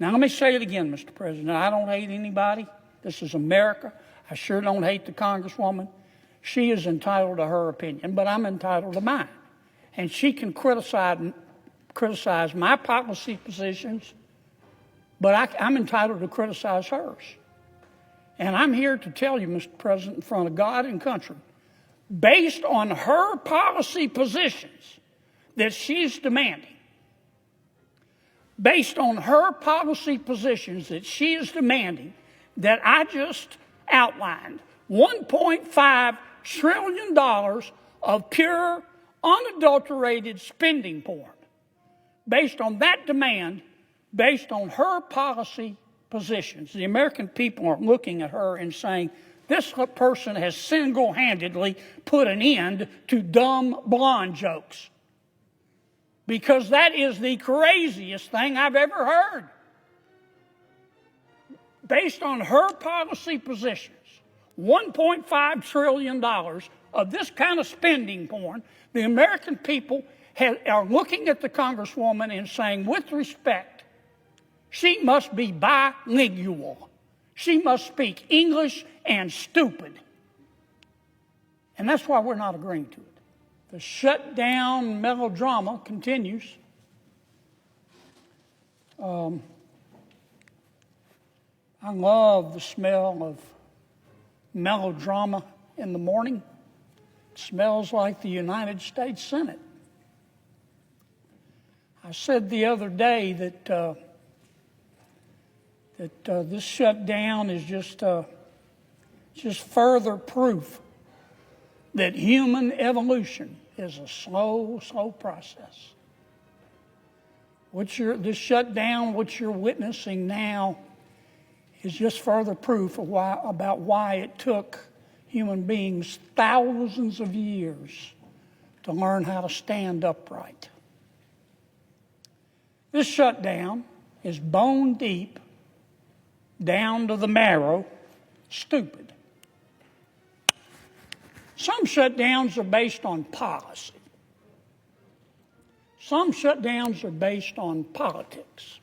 Now, let me say it again, Mr. President. I don't hate anybody. This is America. I sure don't hate the Congresswoman. She is entitled to her opinion, but I'm entitled to mine. And she can criticize my policy positions, but I'm entitled to criticize hers. And I'm here to tell you, Mr. President, in front of God and country, based on her policy positions that she's demanding, based on her policy positions that she is demanding that I just outlined, $1.5 trillion of pure, unadulterated spending porn. Based on that demand, based on her policy positions, the American people are looking at her and saying, this person has single-handedly put an end to dumb blonde jokes. Because that is the craziest thing I've ever heard. Based on her policy positions, $1.5 trillion of this kind of spending porn, the American people are looking at the Congresswoman and saying, with respect, she must be bilingual. She must speak English and stupid. And that's why we're not agreeing to it. The shutdown melodrama continues. I love the smell of melodrama in the morning. It smells like the United States Senate. I said the other day that this shutdown is just further proof that human evolution is a slow process. This shutdown, what you're witnessing now, is just further proof of why it took human beings thousands of years to learn how to stand upright. This shutdown is bone deep, down to the marrow, stupid. Some shutdowns are based on policy. Some shutdowns are based on politics.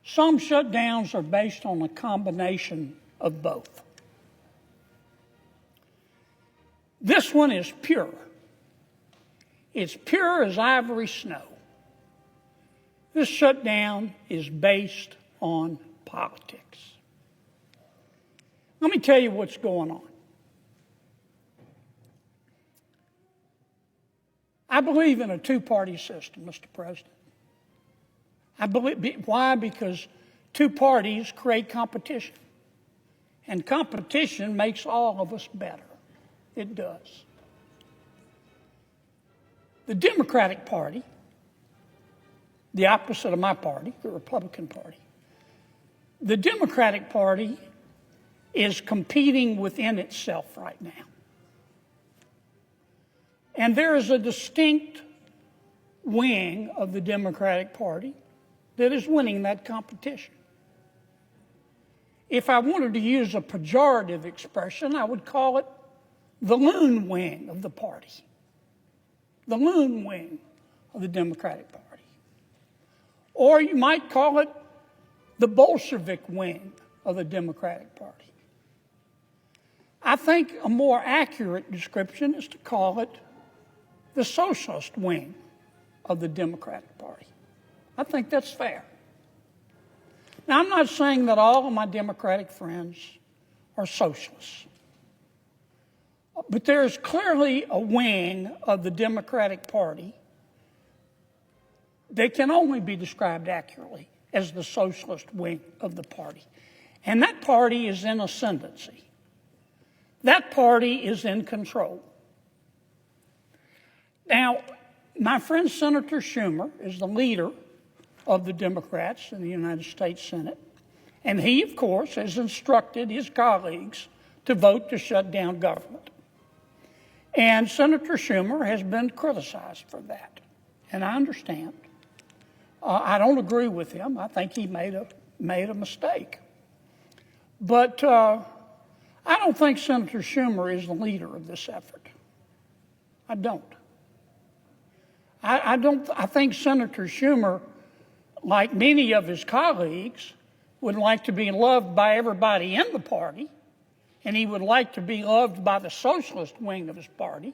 Some shutdowns are based on a combination of both. This one is pure. It's pure as ivory snow. This shutdown is based on politics. Let me tell you what's going on. I believe in a two-party system, Mr. President. Why? Because two parties create competition. And competition makes all of us better. It does. The Democratic Party, the opposite of my party, the Republican Party, the Democratic Party is competing within itself right now. And there is a distinct wing of the Democratic Party that is winning that competition. If I wanted to use a pejorative expression, I would call it the loon wing of the party. The loon wing of the Democratic Party. Or you might call it the Bolshevik wing of the Democratic Party. I think a more accurate description is to call it the socialist wing of the Democratic Party. I think that's fair. Now, I'm not saying that all of my Democratic friends are socialists. But there's clearly a wing of the Democratic Party that can only be described accurately as the socialist wing of the party. And that party is in ascendancy. That party is in control. Now, my friend Senator Schumer is the leader of the Democrats in the United States Senate. And he, of course, has instructed his colleagues to vote to shut down government. And Senator Schumer has been criticized for that. And I understand. I don't agree with him. I think he made a mistake. But I don't think Senator Schumer is the leader of this effort. I don't. I think Senator Schumer like many of his colleagues, would like to be loved by everybody in the party, and he would like to be loved by the socialist wing of his party.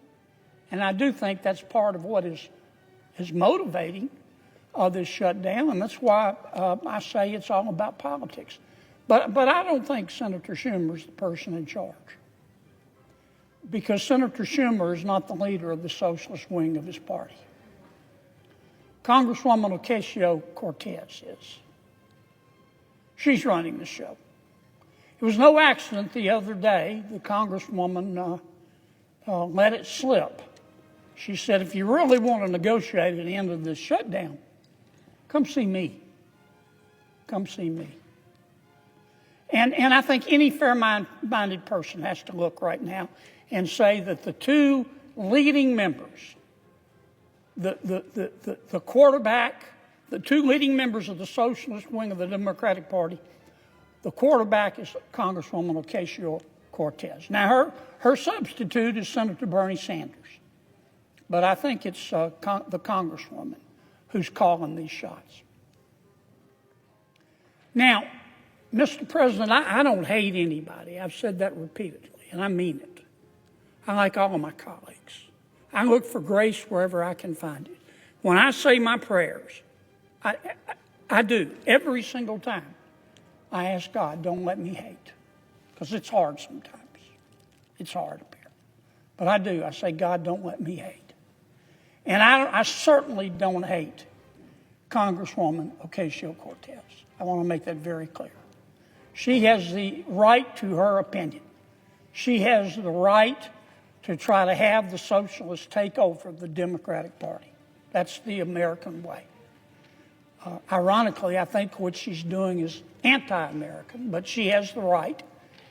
And I do think that's part of what is motivating this shutdown, and that's why I say it's all about politics. But I don't think Senator Schumer is the person in charge, because Senator Schumer is not the leader of the socialist wing of his party. Congresswoman Ocasio-Cortez is. She's running the show. It was no accident the other day the Congresswoman let it slip. She said, if you really want to negotiate an end of this shutdown, come see me. Come see me. And I think any fair-minded person has to look right now and say that the two leading members, the quarterback, the two leading members of the socialist wing of the Democratic Party, the quarterback is Congresswoman Ocasio-Cortez. Now, her substitute is Senator Bernie Sanders. But I think it's the Congresswoman who's calling these shots. Now, Mr. President, I don't hate anybody. I've said that repeatedly, and I mean it. I like all of my colleagues. I look for grace wherever I can find it. When I say my prayers, I do. Every single time I ask God, don't let me hate, because it's hard sometimes. It's hard up here. But I do. I say, God, don't let me hate. And I certainly don't hate Congresswoman Ocasio-Cortez. I want to make that very clear. She has the right to her opinion. She has the right to try to have the socialists take over the Democratic Party. That's the American way. Ironically, I think what she's doing is anti-American, but she has the right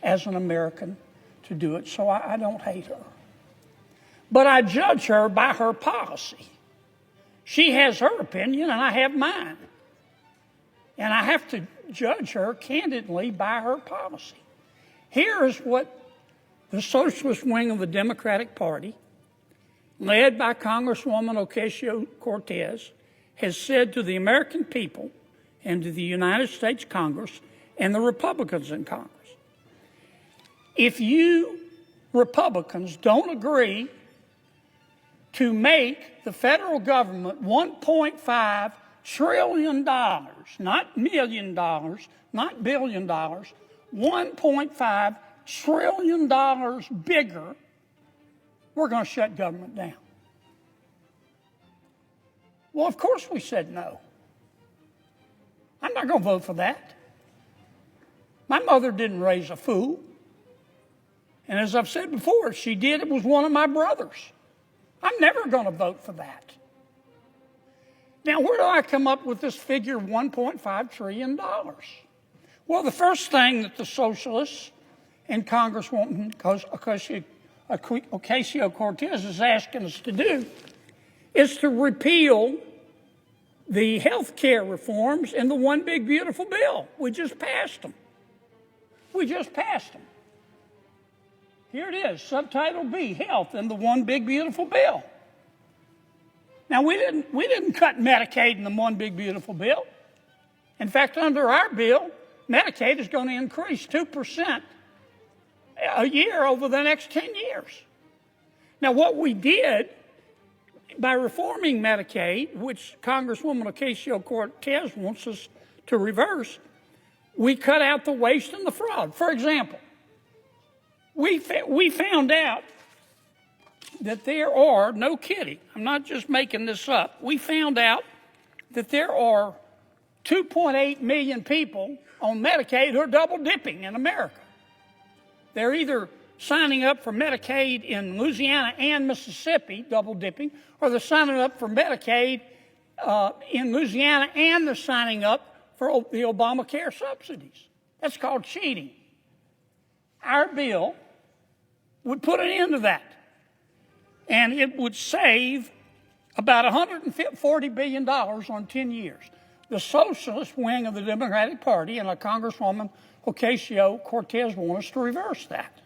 as an American to do it, so I don't hate her. But I judge her by her policy. She has her opinion, and I have mine. And I have to judge her candidly by her policy. Here is what the socialist wing of the Democratic Party, led by Congresswoman Ocasio-Cortez, has said to the American people and to the United States Congress and the Republicans in Congress. If you Republicans don't agree to make the federal government $1.5 trillion, not $1 million, not $1 billion, $1.5 trillion bigger, we're going to shut government down. Well, of course we said no. I'm not going to vote for that. My mother didn't raise a fool. And as I've said before, if she did, it was one of my brothers. I'm never going to vote for that. Now, where do I come up with this figure of $1.5 trillion? Well, the first thing that the socialists and Congresswoman Ocasio-Cortez is asking us to do is to repeal the health care reforms in the One Big Beautiful Bill. We just passed them. We just passed them. Here it is, Subtitle B, Health in the One Big Beautiful Bill. Now, we didn't cut Medicaid in the One Big Beautiful Bill. In fact, under our bill, Medicaid is going to increase 2% a year over the next 10 years. Now, what we did by reforming Medicaid, which Congresswoman Ocasio-Cortez wants us to reverse, we cut out the waste and the fraud. For example, we found out that there are, no kidding, I'm not just making this up, we found out that there are 2.8 million people on Medicaid who are double dipping in America. They're either signing up for Medicaid in Louisiana and Mississippi, double dipping, or they're signing up for Medicaid in Louisiana and they're signing up for the Obamacare subsidies. That's called cheating. Our bill would put an end to that. And it would save about $140 billion on 10 years. The socialist wing of the Democratic Party and Congresswoman Ocasio-Cortez want us to reverse that.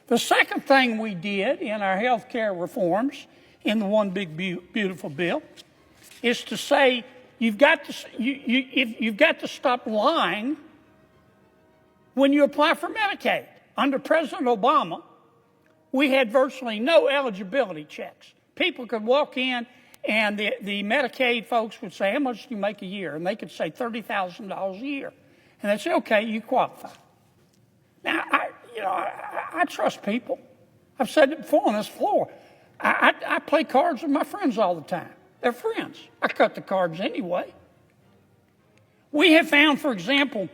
The second thing we did in our health care reforms in the One Big Beautiful Bill is to say you've got to stop lying when you apply for Medicaid. Under President Obama, we had virtually no eligibility checks. People could walk in and the Medicaid folks would say, how much do you make a year? And they could say $30,000 a year. And they'd say, okay, you qualify. Now, I trust people. I've said it before on this floor. I play cards with my friends all the time. They're friends. I cut the cards anyway. We have found, for example,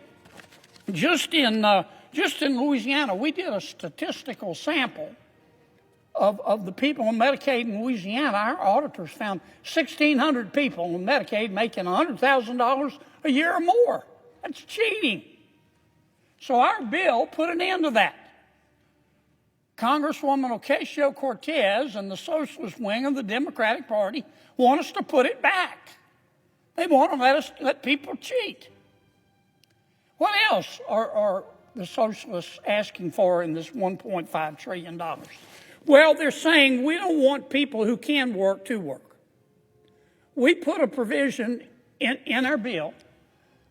just in Louisiana, we did a statistical sample of the people on Medicaid in Louisiana. Our auditors found 1,600 people on Medicaid making $100,000 a year or more. That's cheating. So our bill put an end to that. Congresswoman Ocasio-Cortez and the socialist wing of the Democratic Party want us to put it back. They want to let people cheat. What else are the socialists asking for in this $1.5 trillion? Well, they're saying we don't want people who can work to work. We put a provision in our bill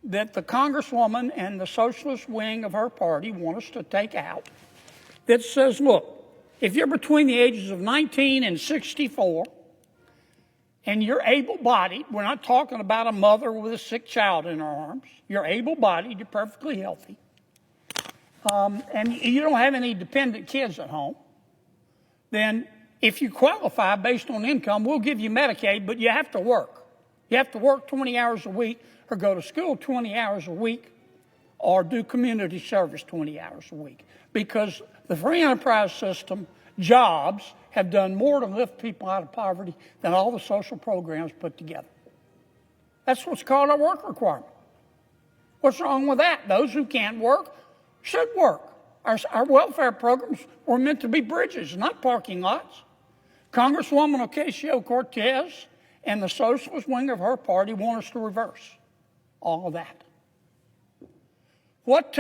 that the Congresswoman and the socialist wing of her party want us to take out that says, look, if you're between the ages of 19 and 64 and you're able-bodied, we're not talking about a mother with a sick child in her arms, you're able-bodied, you're perfectly healthy, and you don't have any dependent kids at home, then if you qualify based on income, we'll give you Medicaid, but you have to work. You have to work 20 hours a week or go to school 20 hours a week or do community service 20 hours a week. Because the free enterprise system, jobs, have done more to lift people out of poverty than all the social programs put together. That's what's called a work requirement. What's wrong with that? Those who can't work should work. Our welfare programs were meant to be bridges, not parking lots. Congresswoman Ocasio-Cortez and the socialist wing of her party want us to reverse all of that. What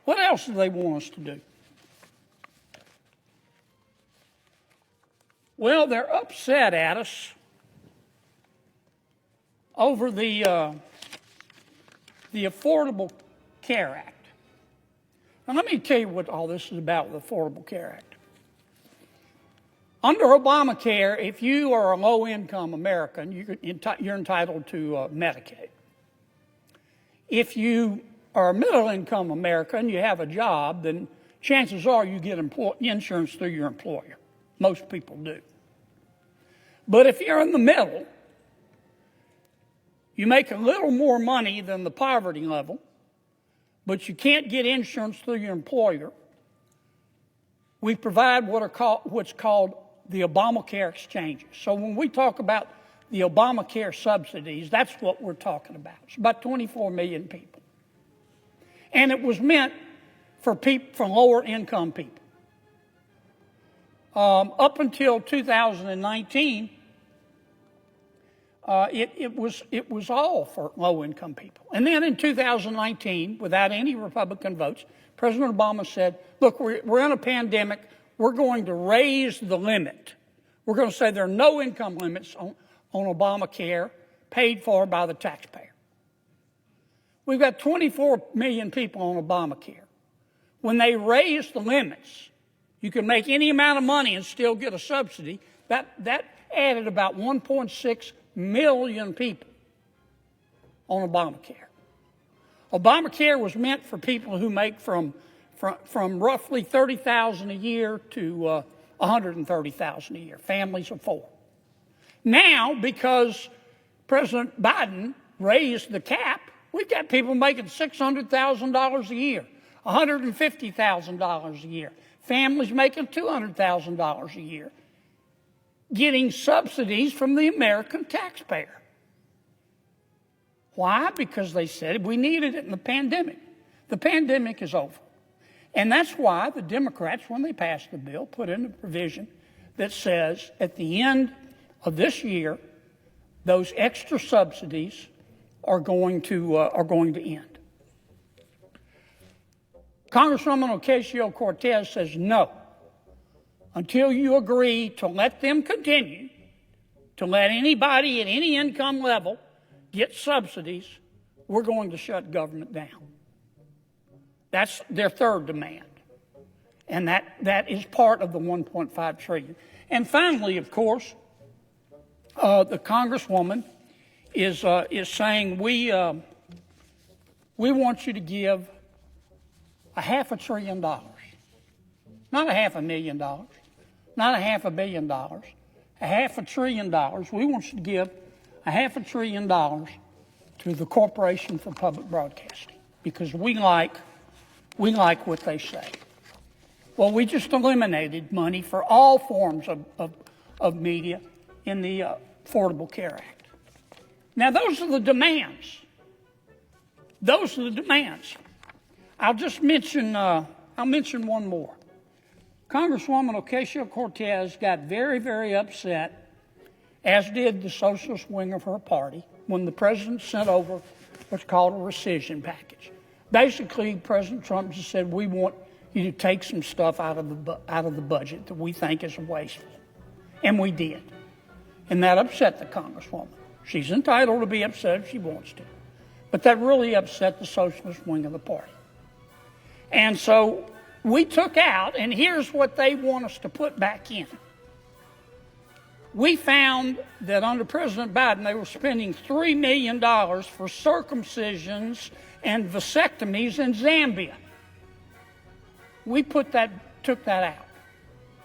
else do they want us to do? Well, they're upset at us over the Affordable Care Act. Now, let me tell you what all this is about with the Affordable Care Act. Under Obamacare, if you are a low-income American, you're entitled to Medicaid. If you are a middle-income American, you have a job, then chances are you get insurance through your employer. Most people do. But if you're in the middle, you make a little more money than the poverty level, but you can't get insurance through your employer, we provide what's called the Obamacare exchanges. So when we talk about the Obamacare subsidies, that's what we're talking about. It's about 24 million people. And it was meant for lower income people. Up until 2019, it was all for low-income people. And then in 2019, without any Republican votes, President Obama said, look, we're in a pandemic. We're going to raise the limit. We're going to say there are no income limits on Obamacare paid for by the taxpayer. We've got 24 million people on Obamacare. When they raised the limits, you can make any amount of money and still get a subsidy. That added about 1.6 million people on Obamacare. Obamacare was meant for people who make from roughly $30,000 a year to $130,000 a year, families of four. Now, because President Biden raised the cap, we've got people making $600,000 a year, $150,000 a year, families making $200,000 a year, getting subsidies from the American taxpayer. Why? Because they said we needed it in the pandemic. The pandemic is over. And that's why the Democrats, when they passed the bill, put in a provision that says at the end of this year, those extra subsidies are going to end. Congresswoman Ocasio-Cortez says no. Until you agree to let them continue, to let anybody at any income level get subsidies, we're going to shut government down. That's their third demand. And that is part of the $1.5 trillion. And finally, of course, the Congresswoman is saying we want you to give $500 billion, not $500,000, not $500 million, $500 billion. We want you to give $500 billion to the Corporation for Public Broadcasting because we like what they say. Well, we just eliminated money for all forms of media in the Affordable Care Act. Now, those are the demands. Those are the demands. I'll mention one more. Congresswoman Ocasio-Cortez got very, very upset, as did the socialist wing of her party, when the president sent over what's called a rescission package. Basically, President Trump just said, we want you to take some stuff out of the budget that we think is wasteful. And we did. And that upset the Congresswoman. She's entitled to be upset if she wants to. But that really upset the socialist wing of the party. And so we took out, and here's what they want us to put back in. We found that under President Biden, they were spending $3 million for circumcisions and vasectomies in Zambia. We took that out.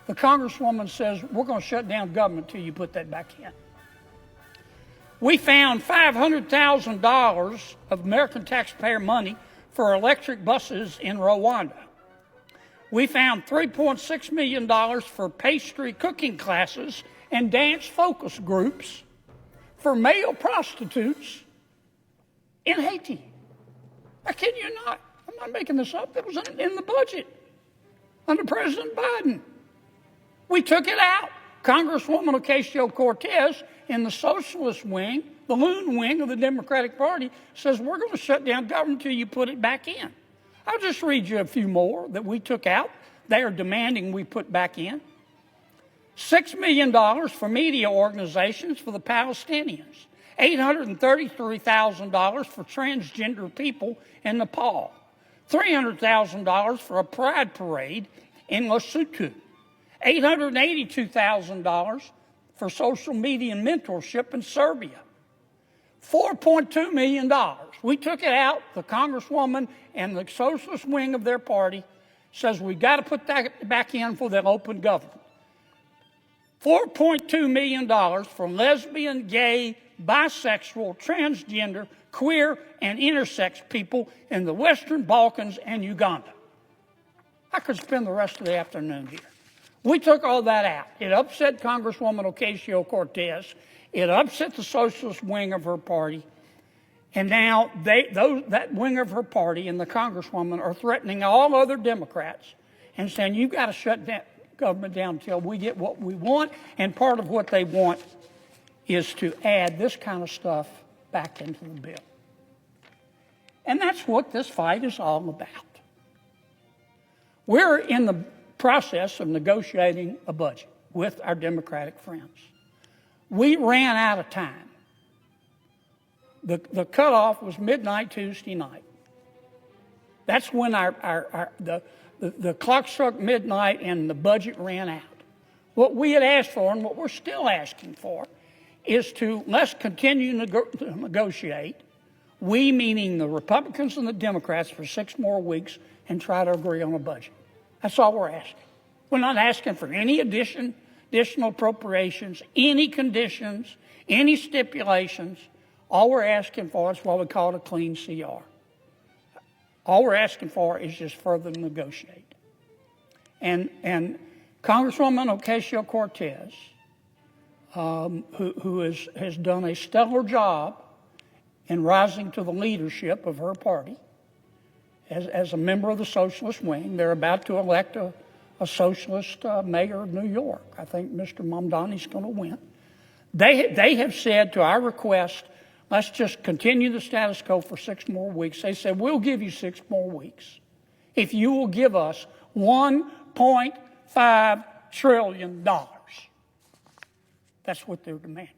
The Congresswoman says, we're going to shut down government until you put that back in. We found $500,000 of American taxpayer money for electric buses in Rwanda. We found $3.6 million for pastry cooking classes and dance focus groups for male prostitutes in Haiti. I kid you not. I'm not making this up. It was in the budget under President Biden. We took it out. Congresswoman Ocasio-Cortez in the socialist wing, the loon wing of the Democratic Party, says we're going to shut down government until you put it back in. I'll just read you a few more that we took out. They are demanding we put back in. $6 million for media organizations for the Palestinians. $833,000 for transgender people in Nepal. $300,000 for a pride parade in Lesotho. $882,000 for social media and mentorship in Serbia. $4.2 million. We took it out. The Congresswoman and the socialist wing of their party says we've got to put that back in for the open government. $4.2 million for lesbian, gay, bisexual, transgender, queer, and intersex people in the Western Balkans and Uganda. I could spend the rest of the afternoon here. We took all that out. It upset Congresswoman Ocasio-Cortez. It upset the socialist wing of her party. And now that wing of her party and the Congresswoman are threatening all other Democrats and saying, you've got to shut that government down until we get what we want. And part of what they want is to add this kind of stuff back into the bill. And that's what this fight is all about. We're in the process of negotiating a budget with our Democratic friends. We ran out of time. The cutoff was midnight Tuesday night. That's when the clock struck midnight and the budget ran out. What we had asked for and what we're still asking for is let's continue to negotiate, we meaning the Republicans and the Democrats, for 6 more weeks and try to agree on a budget. That's all we're asking. We're not asking for any additional appropriations, any conditions, any stipulations. All we're asking for is what we call a clean CR. All we're asking for is just further negotiate. And Congresswoman Ocasio-Cortez, who has done a stellar job in rising to the leadership of her party as a member of the socialist wing. They're about to elect a socialist mayor of New York. I think Mr. Mamdani's going to win. They have said to our request, let's just continue the status quo for 6 more weeks. They said, we'll give you 6 more weeks if you will give us $1.5 trillion. That's what they're demanding.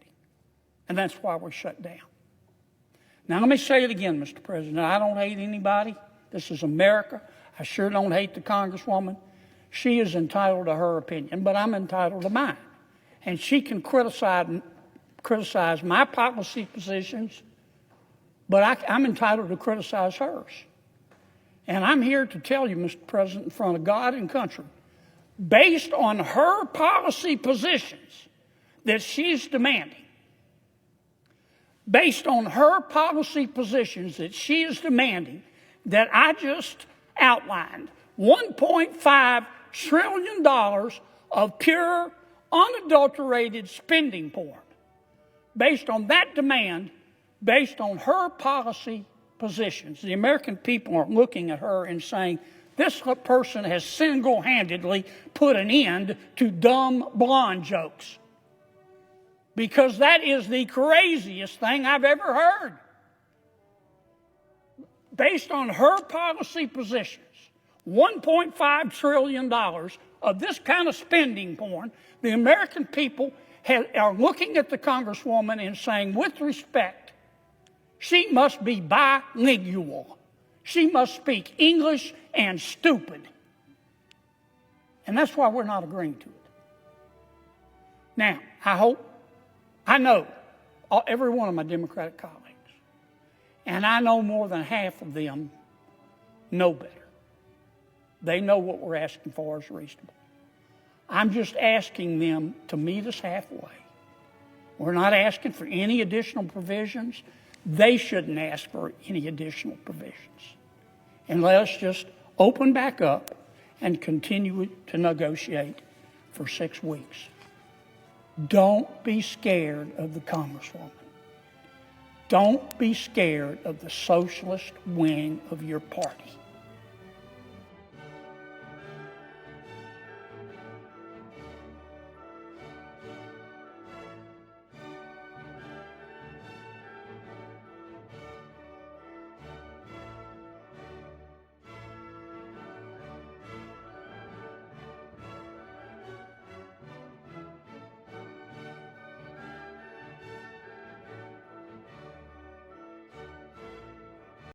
And that's why we're shut down. Now, let me say it again, Mr. President. I don't hate anybody. This is America. I sure don't hate the Congresswoman. She is entitled to her opinion, but I'm entitled to mine. And she can criticize my policy positions, but I'm entitled to criticize hers. And I'm here to tell you, Mr. President, in front of God and country, based on her policy positions that she's demanding, based on her policy positions that she is demanding, that I just outlined, $1.5 trillion of pure, unadulterated spending porn. Based on that demand, based on her policy positions, the American people are looking at her and saying, this person has single-handedly put an end to dumb blonde jokes. Because that is the craziest thing I've ever heard. Based on her policy positions, $1.5 trillion of this kind of spending porn, the American people are looking at the Congresswoman and saying, with respect, she must be bilingual. She must speak English and stupid. And that's why we're not agreeing to it. Now, I know every one of my Democratic colleagues, and I know more than half of them know better. They know what we're asking for is reasonable. I'm just asking them to meet us halfway. We're not asking for any additional provisions. They shouldn't ask for any additional provisions. And let us just open back up and continue to negotiate for 6 weeks. Don't be scared of the Congresswoman. Don't be scared of the socialist wing of your party.